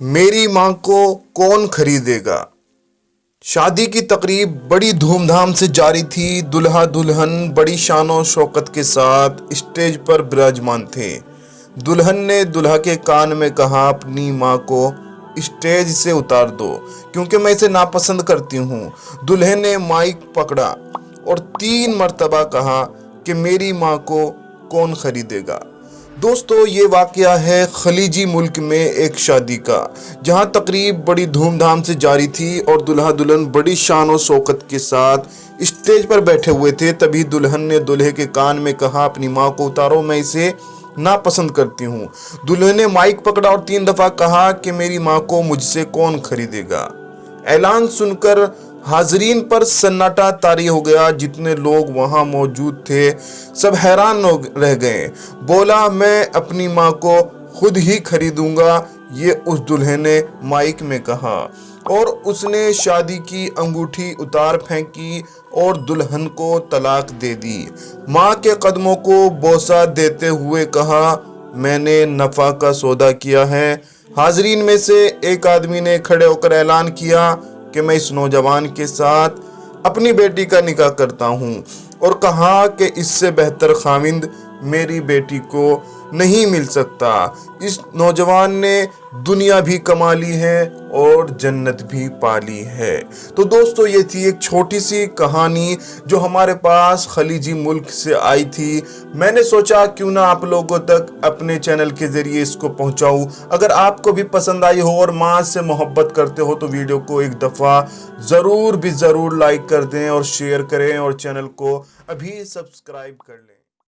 मेरी माँ को कौन खरीदेगा। शादी की तकरीब बड़ी धूमधाम से जारी थी। दुल्हा दुल्हन बड़ी शानो शौकत के साथ स्टेज पर विराजमान थे। दुल्हन ने दुल्हा के कान में कहा, अपनी माँ को स्टेज से उतार दो क्योंकि मैं इसे नापसंद करती हूँ। दुल्हे ने माइक पकड़ा और 3 मर्तबा कहा कि मेरी माँ को कौन खरीदेगा। दोस्तों, ये वाकया है खलीजी मुल्क में एक शादी का, जहां तकरीब बड़ी धूमधाम से जारी थी और दुल्हा दुल्हन बड़ी शान और शौकत के साथ स्टेज पर बैठे हुए थे। तभी दुल्हन ने दुल्हे के कान में कहा, अपनी माँ को उतारो, मैं इसे नापसंद करती हूँ। दुल्हे ने माइक पकड़ा और 3 दफा कहा कि मेरी माँ को मुझसे कौन खरीदेगा। ऐलान सुनकर हाजरीन पर सन्नाटा तारी हो गया। जितने लोग वहां मौजूद थे सब हैरान रह गए। बोला, मैं अपनी माँ को खुद ही खरीदूंगा, ये उस दुल्हे ने माइक में कहा और उसने शादी की अंगूठी उतार फेंकी और दुल्हन को तलाक दे दी। माँ के कदमों को बोसा देते हुए कहा, मैंने नफा का सौदा किया है। हाजरीन में से एक आदमी ने खड़े होकर ऐलान किया कि मैं इस नौजवान के साथ अपनी बेटी का निकाह करता हूँ और कहा कि इससे बेहतर खाविंद मेरी बेटी को नहीं मिल सकता। इस नौजवान ने दुनिया भी कमा ली है और जन्नत भी पाली है। तो दोस्तों, ये थी एक छोटी सी कहानी जो हमारे पास खलीजी मुल्क से आई थी। मैंने सोचा क्यों ना आप लोगों तक अपने चैनल के जरिए इसको पहुंचाऊं। अगर आपको भी पसंद आई हो और माँ से मोहब्बत करते हो तो वीडियो को एक दफ़ा ज़रूर लाइक कर दें और शेयर करें और चैनल को अभी सब्सक्राइब कर लें।